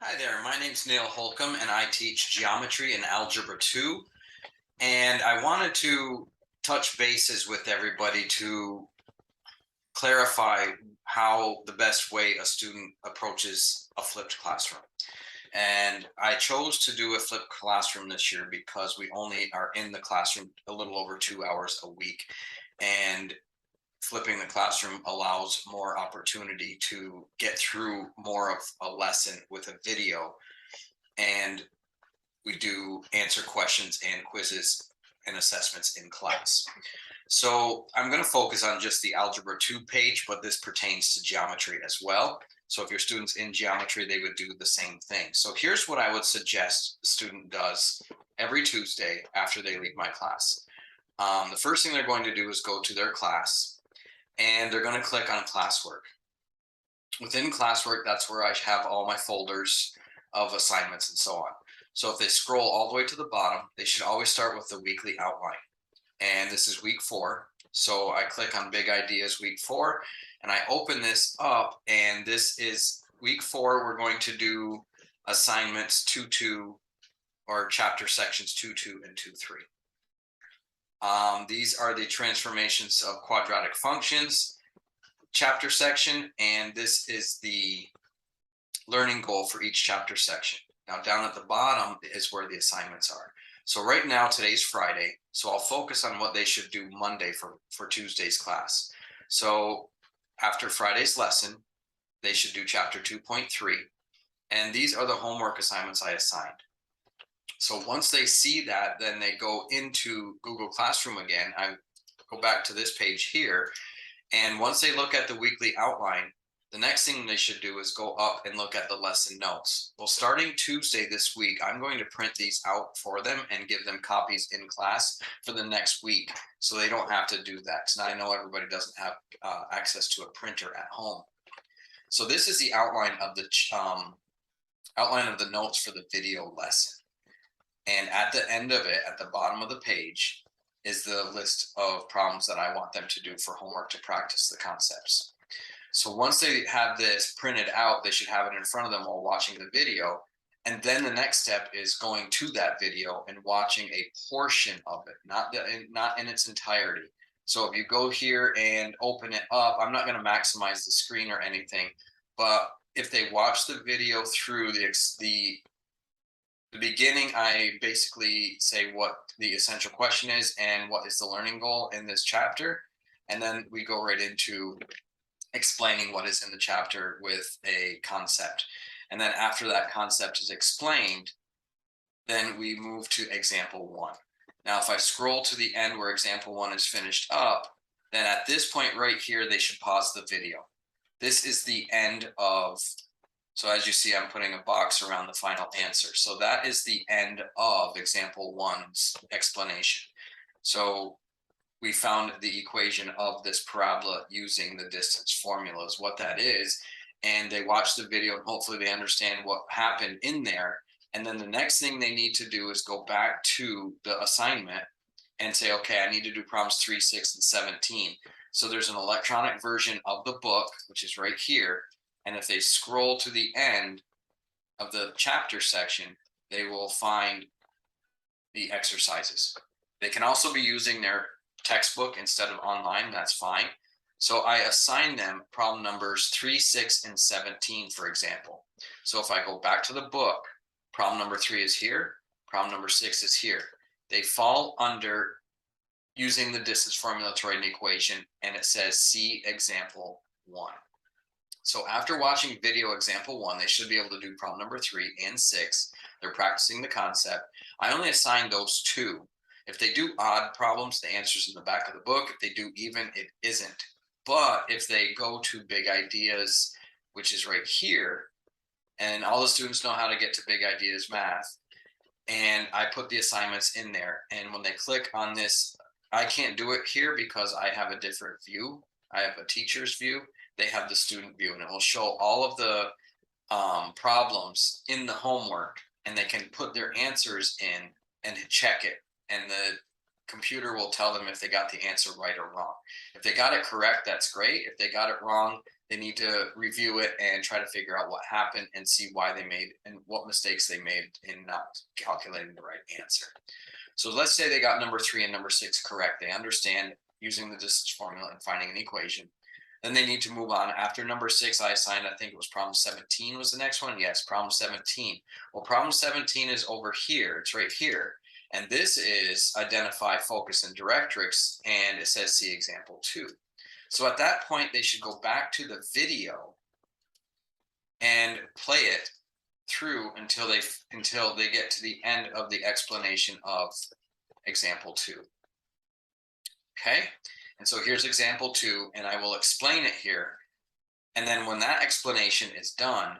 Hi there, my name's Neil Holcomb and I teach geometry and algebra 2. And I wanted to touch bases with everybody to clarify how the best way a student approaches a flipped classroom. And I chose to do a flipped classroom this year because we only are in the classroom a little over 2 hours a week. And flipping the classroom allows more opportunity to get through more of a lesson with a video. And we do answer questions and quizzes and assessments in class. So I'm going to focus on just the Algebra 2 page, but this pertains to geometry as well. So if your student's in geometry, they would do the same thing. So here's what I would suggest the student does every Tuesday after they leave my class. The first thing they're going to do is go to their class and they're going to click on classwork. Within classwork, that's where I have all my folders of assignments and so on. So if they scroll all the way to the bottom, they should always start with the weekly outline. And this is week 4. So I click on Big Ideas week 4 and I open this up, and this is week 4. We're going to do assignments 2-2 or chapter sections 2-2 and 2-3. These are the transformations of quadratic functions chapter section, and this is the learning goal for each chapter section. Now down at the bottom is where the assignments are. So right now, today's Friday, so I'll focus on what they should do Monday for Tuesday's class. So after Friday's lesson, they should do chapter 2.3, and these are the homework assignments I assigned. So once they see that, then they go into Google Classroom again. I go back to this page here, and once they look at the weekly outline, the next thing they should do is go up and look at the lesson notes. Well, starting Tuesday this week, I'm going to print these out for them and give them copies in class for the next week, so they don't have to do that. So I know everybody doesn't have access to a printer at home. So this is the outline of the notes for the video lesson. And at the end of it, at the bottom of the page, is the list of problems that I want them to do for homework to practice the concepts. So once they have this printed out, they should have it in front of them while watching the video. And then the next step is going to that video and watching a portion of it, not in its entirety. So if you go here and open it up, I'm not going to maximize the screen or anything, but if they watch the video through the beginning, I basically say what the essential question is and what is the learning goal in this chapter. And then we go right into explaining what is in the chapter with a concept. And then after that concept is explained, then we move to example 1. Now, if I scroll to the end where example 1 is finished up, then at this point right here, they should pause the video. This is the end of, so as you see, I'm putting a box around the final answer. So that is the end of example 1's explanation. So we found the equation of this parabola using the distance formulas, what that is, and they watch the video and hopefully they understand what happened in there. And then the next thing they need to do is go back to the assignment and say, okay, I need to do problems 3, 6, and 17. So there's an electronic version of the book, which is right here. And if they scroll to the end of the chapter section, they will find the exercises. They can also be using their textbook instead of online, that's fine. So I assign them problem numbers 3, 6, and 17, for example. So if I go back to the book, problem number 3 is here, problem number 6 is here. They fall under using the distance formula to write an equation, and it says see example 1. So after watching video example 1, they should be able to do problem number 3 and 6. They're practicing the concept. I only assign those 2. If they do odd problems, the answer's in the back of the book. If they do even, it isn't. But if they go to Big Ideas, which is right here, and all the students know how to get to Big Ideas Math, and I put the assignments in there, and when they click on this, I can't do it here because I have a different view. I have a teacher's view. They have the student view, and it will show all of the problems in the homework, and they can put their answers in and check it. And the computer will tell them if they got the answer right or wrong. If they got it correct, that's great. If they got it wrong, They need to review it and try to figure out what happened and see why they made and what mistakes they made in not calculating the right answer. So let's say they got number 3 and number 6 correct. They understand using the distance formula and finding an equation. Then they need to move on. After number 6, I assigned, I think it was problem 17 was the next one. Yes, problem 17. Well, problem 17 is over here. It's right here. And this is identify, focus, and directrix. And it says see example 2. So at that point, they should go back to the video and play it through until they get to the end of the explanation of example 2. Okay, and so here's example 2, and I will explain it here. And then when that explanation is done,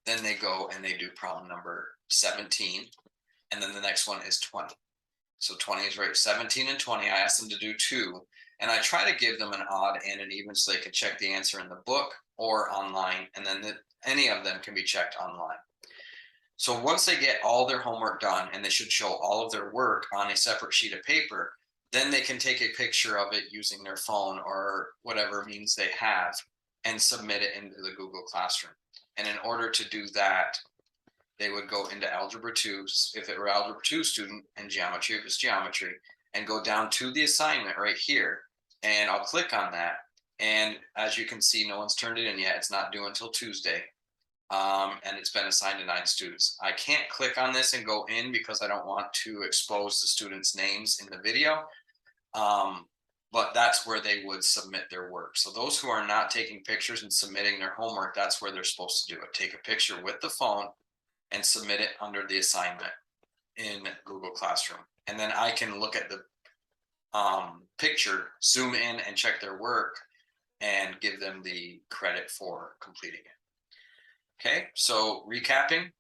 then they go and they do problem number 17, and then the next one is 20. So 20 is right, 17 and 20, I asked them to do 2, and I try to give them an odd and an even so they can check the answer in the book or online, and then any of them can be checked online. So once they get all their homework done, and they should show all of their work on a separate sheet of paper, then they can take a picture of it using their phone or whatever means they have and submit it into the Google Classroom. And in order to do that, they would go into Algebra 2, if it were Algebra 2 student, and Geometry if it's Geometry, and go down to the assignment right here. And I'll click on that. And as you can see, no one's turned it in yet. It's not due until Tuesday. And it's been assigned to 9 students. I can't click on this and go in because I don't want to expose the students' names in the video. But that's where they would submit their work. So those who are not taking pictures and submitting their homework, that's where they're supposed to do it. Take a picture with the phone and submit it under the assignment in Google Classroom. And then I can look at the picture, zoom in and check their work and give them the credit for completing it. Okay, so recapping,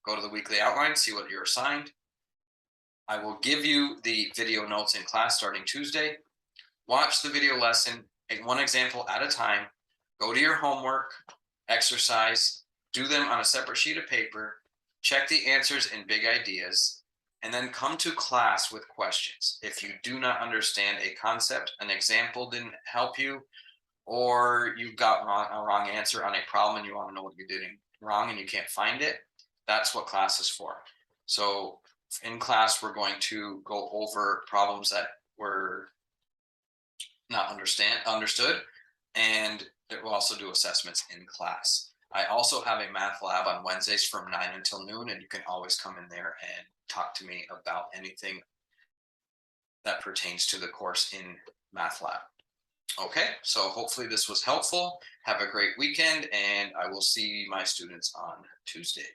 go to the weekly outline, see what you're assigned. I will give you the video notes in class starting Tuesday. Watch the video lesson, take one example at a time, go to your homework, exercise, do them on a separate sheet of paper, check the answers in big ideas, and then come to class with questions. If you do not understand a concept, an example didn't help you, or you've got a wrong answer on a problem and you want to know what you're doing wrong and you can't find it, that's what class is for. So in class, we're going to go over problems that were not understood, and we'll also do assessments in class. I also have a math lab on Wednesdays from 9 until noon, and you can always come in there and talk to me about anything that pertains to the course in math lab. Okay, so hopefully this was helpful. Have a great weekend, and I will see my students on Tuesday.